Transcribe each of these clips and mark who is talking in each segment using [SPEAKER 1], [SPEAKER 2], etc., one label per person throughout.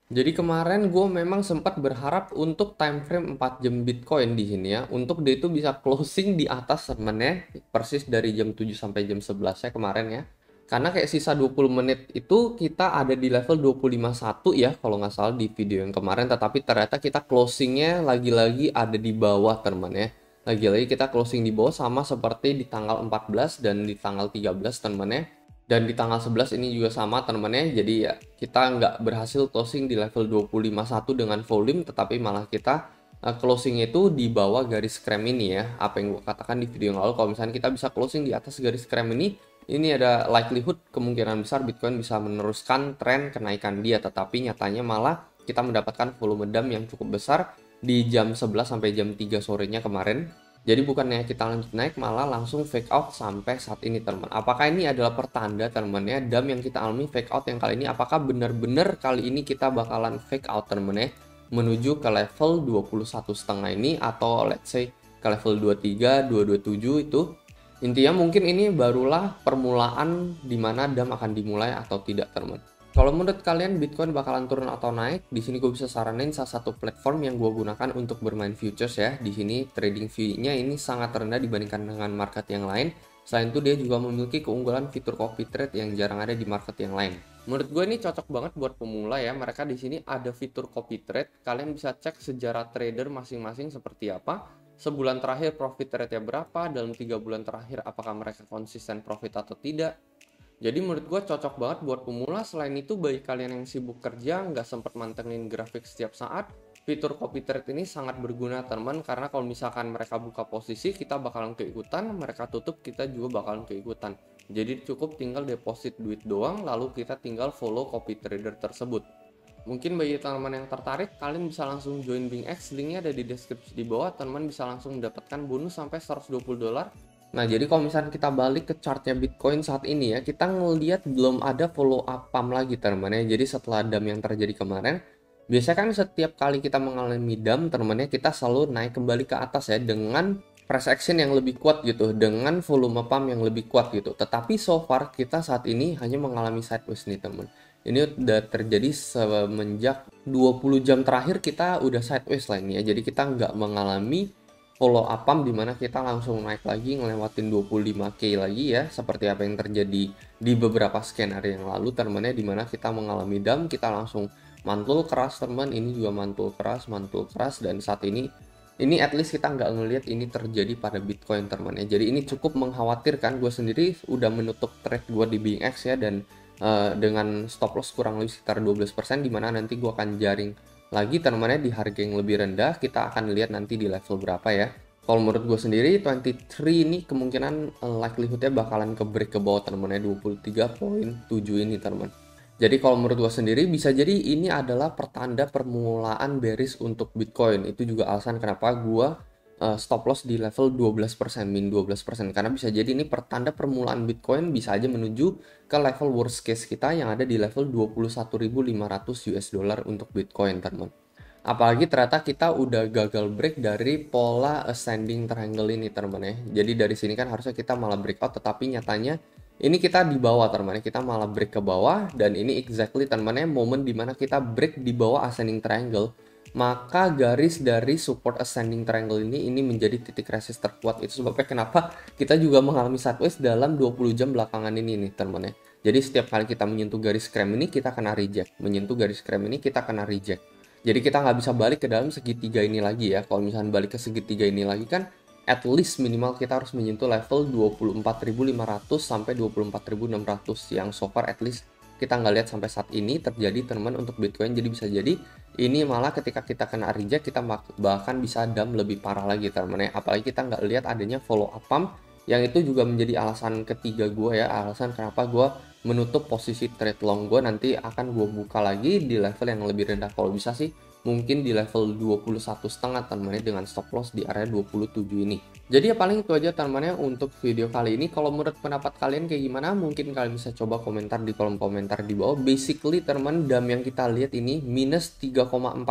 [SPEAKER 1] Jadi kemarin gue memang sempat berharap untuk time frame 4 jam Bitcoin di sini ya, untuk dia itu bisa closing di atas temennya persis dari jam 7 sampai jam 11 ya kemarin ya. Karena kayak sisa 20 menit itu kita ada di level 25.1 ya kalau nggak salah di video yang kemarin, tetapi ternyata kita closingnya lagi-lagi ada di bawah teman ya. Lagi-lagi kita closing di bawah sama seperti di tanggal 14 dan di tanggal 13 teman ya. Dan di tanggal 11 ini juga sama teman-temannya, jadi ya kita nggak berhasil closing di level 25.1 dengan volume, tetapi malah kita closing itu di bawah garis krem ini ya. Apa yang gue katakan di video yang lalu, kalau misalnya kita bisa closing di atas garis krem ini ada likelihood kemungkinan besar Bitcoin bisa meneruskan tren kenaikan dia, tetapi nyatanya malah kita mendapatkan volume dam yang cukup besar di jam 11 sampai jam 3 sorenya kemarin. Jadi bukannya kita lanjut naik, malah langsung fake out sampai saat ini teman. Apakah ini adalah pertanda teman ya, dam yang kita alami fake out yang kali ini, apakah benar-benar kali ini kita bakalan fake out teman ya, menuju ke level 21,5 ini, atau let's say ke level 23, 227 itu. Intinya mungkin ini barulah permulaan dimana dam akan dimulai atau tidak teman. Kalau menurut kalian Bitcoin bakalan turun atau naik, di sini gue bisa saranin salah satu platform yang gue gunakan untuk bermain futures ya. Di sini trading fee-nya ini sangat rendah dibandingkan dengan market yang lain. Selain itu dia juga memiliki keunggulan fitur copy trade yang jarang ada di market yang lain. Menurut gue ini cocok banget buat pemula ya. Mereka di sini ada fitur copy trade. Kalian bisa cek sejarah trader masing-masing seperti apa. Sebulan terakhir profit rate-nya berapa, dalam 3 bulan terakhir apakah mereka konsisten profit atau tidak. Jadi menurut gue cocok banget buat pemula. Selain itu bagi kalian yang sibuk kerja, nggak sempat mantengin grafik setiap saat, fitur copy trade ini sangat berguna teman, karena kalau misalkan mereka buka posisi, kita bakalan keikutan, mereka tutup, kita juga bakalan keikutan. Jadi cukup tinggal deposit duit doang, lalu kita tinggal follow copy trader tersebut. Mungkin bagi teman-teman yang tertarik, kalian bisa langsung join BingX, linknya ada di deskripsi di bawah, teman bisa langsung mendapatkan bonus sampai $120. Nah, jadi kalau misalnya kita balik ke chartnya Bitcoin saat ini ya, kita ngelihat belum ada follow up pump lagi teman-teman ya. Jadi setelah dam yang terjadi kemarin, biasanya kan setiap kali kita mengalami dam teman-teman ya, kita selalu naik kembali ke atas ya dengan price action yang lebih kuat gitu, dengan volume pump yang lebih kuat gitu. Tetapi so far kita saat ini hanya mengalami sideways nih teman. Ini udah terjadi semenjak 20 jam terakhir kita udah sideways lah ini ya. Jadi kita nggak mengalami follow up pump dimana kita langsung naik lagi ngelewatin 25k lagi ya, seperti apa yang terjadi di beberapa skenario yang lalu teman-teman ya, dimana kita mengalami dam, kita langsung mantul keras teman, ini juga mantul keras, dan saat ini at least kita nggak ngelihat ini terjadi pada Bitcoin teman ya. Jadi ini cukup mengkhawatirkan. Gue sendiri udah menutup trade gue di BingX ya, dan dengan stop loss kurang lebih sekitar 12%, dimana nanti gue akan jaring lagi teman-temannya di harga yang lebih rendah. Kita akan lihat nanti di level berapa ya. Kalau menurut gue sendiri 23 ini kemungkinan likelihoodnya bakalan ke break ke bawah teman-temannya 23,7 ini teman. Jadi kalau menurut gue sendiri bisa jadi ini adalah pertanda permulaan bearish untuk Bitcoin. Itu juga alasan kenapa gue stop loss di level 12%, min 12%, karena bisa jadi ini pertanda permulaan Bitcoin bisa aja menuju ke level worst case kita yang ada di level 21.500 US dollar untuk Bitcoin teman. Apalagi ternyata kita udah gagal break dari pola ascending triangle ini teman ya. Jadi dari sini kan harusnya kita malah breakout, tetapi nyatanya ini kita di bawah teman ya. Kita malah break ke bawah, dan ini exactly teman ya momen dimana kita break di bawah ascending triangle. Maka garis dari support ascending triangle ini menjadi titik resist terkuat. Itu sebabnya kenapa kita juga mengalami sideways dalam 20 jam belakangan ini nih teman ya. Jadi setiap kali kita menyentuh garis krem ini kita kena reject, menyentuh garis krem ini kita kena reject. Jadi kita nggak bisa balik ke dalam segitiga ini lagi ya. Kalau misalnya balik ke segitiga ini lagi kan at least minimal kita harus menyentuh level 24.500 sampai 24.600 yang so far at least kita nggak lihat sampai saat ini terjadi teman untuk Bitcoin. Jadi bisa jadi ini malah ketika kita kena reject kita bahkan bisa dam lebih parah lagi teman ya. Apalagi kita nggak lihat adanya follow up pump, yang itu juga menjadi alasan ketiga gue ya, alasan kenapa gue menutup posisi trade long gue. Nanti akan gue buka lagi di level yang lebih rendah, kalau bisa sih mungkin di level 21,5 teman-teman dengan stop loss di area 27 ini. Jadi ya paling itu aja teman-teman untuk video kali ini. Kalau menurut pendapat kalian kayak gimana, mungkin kalian bisa coba komentar di kolom komentar di bawah. Basically teman, dam yang kita lihat ini minus 3,4%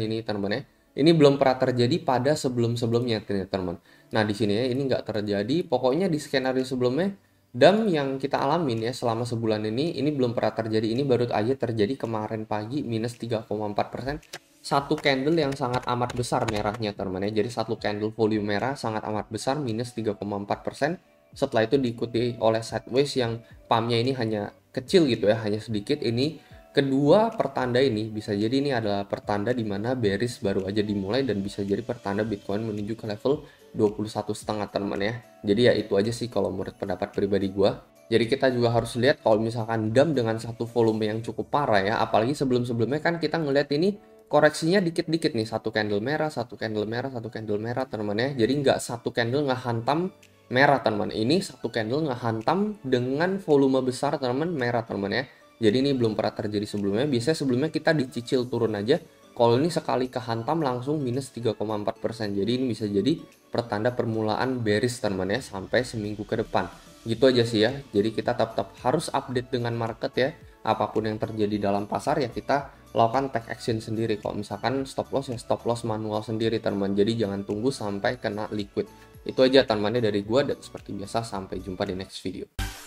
[SPEAKER 1] ini teman-teman ya. Ini belum pernah terjadi pada sebelum-sebelumnya teman-teman. Nah di sini ya ini nggak terjadi. Pokoknya di skenario sebelumnya Dan yang kita alamin ya selama sebulan ini belum pernah terjadi, ini baru aja terjadi kemarin pagi minus 3,4%. Satu candle yang sangat amat besar merahnya teman ya. Jadi satu candle volume merah sangat amat besar minus 3,4%. Setelah itu diikuti oleh sideways yang pumpnya ini hanya kecil gitu ya, hanya sedikit. Ini kedua pertanda ini bisa jadi ini adalah pertanda di mana bearish baru aja dimulai dan bisa jadi pertanda Bitcoin menuju ke level 21,5 teman ya. Jadi ya itu aja sih kalau menurut pendapat pribadi gua. Jadi kita juga harus lihat kalau misalkan DAM dengan satu volume yang cukup parah ya, apalagi sebelum-sebelumnya kan kita ngelihat ini koreksinya dikit-dikit nih, satu candle merah, satu candle merah, satu candle merah teman ya. Jadi nggak satu candle ngehantam merah teman. Ini satu candle ngehantam dengan volume besar teman merah teman ya. Jadi ini belum pernah terjadi sebelumnya. Biasanya sebelumnya kita dicicil turun aja. Kalau ini sekali kehantam langsung minus 3,4%. Jadi ini bisa jadi pertanda permulaan bearish teman ya sampai seminggu ke depan. Gitu aja sih ya. Jadi kita tetap harus update dengan market ya. Apapun yang terjadi dalam pasar ya kita lakukan take action sendiri. Kalau misalkan stop loss ya stop loss manual sendiri teman. Jadi jangan tunggu sampai kena liquid. Itu aja temannya dari gua dan seperti biasa sampai jumpa di next video.